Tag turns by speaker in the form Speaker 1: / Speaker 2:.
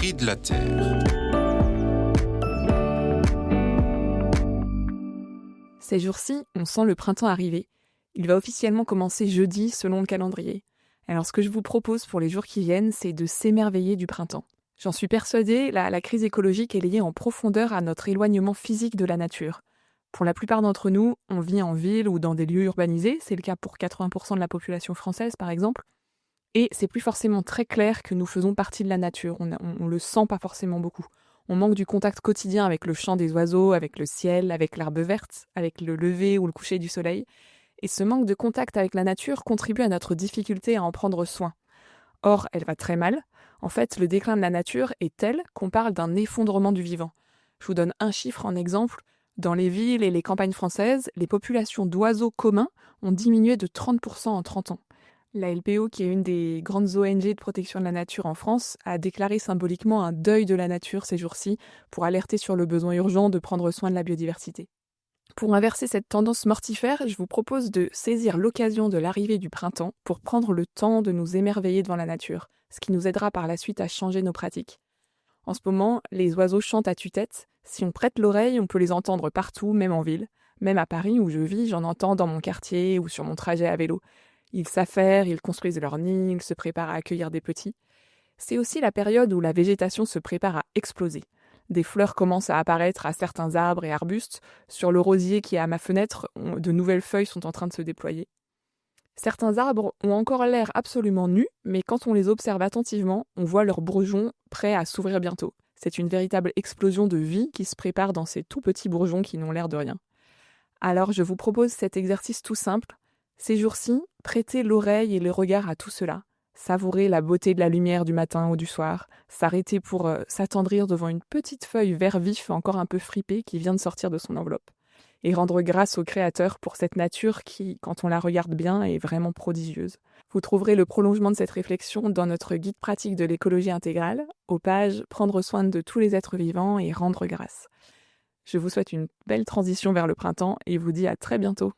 Speaker 1: cris de la terre.
Speaker 2: Ces jours-ci, on sent le printemps arriver. Il va officiellement commencer jeudi selon le calendrier. Alors ce que je vous propose pour les jours qui viennent, c'est de s'émerveiller du printemps. J'en suis persuadée, la crise écologique est liée en profondeur à notre éloignement physique de la nature. Pour la plupart d'entre nous, on vit en ville ou dans des lieux urbanisés, c'est le cas pour 80% de la population française par exemple, et c'est plus forcément très clair que nous faisons partie de la nature, on le sent pas forcément beaucoup. On manque du contact quotidien avec le chant des oiseaux, avec le ciel, avec l'herbe verte, avec le lever ou le coucher du soleil. Et ce manque de contact avec la nature contribue à notre difficulté à en prendre soin. Or, elle va très mal. En fait, le déclin de la nature est tel qu'on parle d'un effondrement du vivant. Je vous donne un chiffre en exemple. Dans les villes et les campagnes françaises, les populations d'oiseaux communs ont diminué de 30% en 30 ans. La LPO, qui est une des grandes ONG de protection de la nature en France, a déclaré symboliquement un deuil de la nature ces jours-ci pour alerter sur le besoin urgent de prendre soin de la biodiversité. Pour inverser cette tendance mortifère, je vous propose de saisir l'occasion de l'arrivée du printemps pour prendre le temps de nous émerveiller devant la nature, ce qui nous aidera par la suite à changer nos pratiques. En ce moment, les oiseaux chantent à tue-tête. Si on prête l'oreille, on peut les entendre partout, même en ville. Même à Paris où je vis, j'en entends dans mon quartier ou sur mon trajet à vélo. Ils s'affairent, ils construisent leur nid, ils se préparent à accueillir des petits. C'est aussi la période où la végétation se prépare à exploser. Des fleurs commencent à apparaître à certains arbres et arbustes. Sur le rosier qui est à ma fenêtre, de nouvelles feuilles sont en train de se déployer. Certains arbres ont encore l'air absolument nus, mais quand on les observe attentivement, on voit leurs bourgeons prêts à s'ouvrir bientôt. C'est une véritable explosion de vie qui se prépare dans ces tout petits bourgeons qui n'ont l'air de rien. Alors je vous propose cet exercice tout simple. Ces jours-ci, prêtez l'oreille et le regard à tout cela. Savourer la beauté de la lumière du matin ou du soir, s'arrêter pour s'attendrir devant une petite feuille vert vif encore un peu fripée qui vient de sortir de son enveloppe. Et rendre grâce au Créateur pour cette nature qui, quand on la regarde bien, est vraiment prodigieuse. Vous trouverez le prolongement de cette réflexion dans notre guide pratique de l'écologie intégrale, aux pages « Prendre soin de tous les êtres vivants et rendre grâce ». Je vous souhaite une belle transition vers le printemps et vous dis à très bientôt.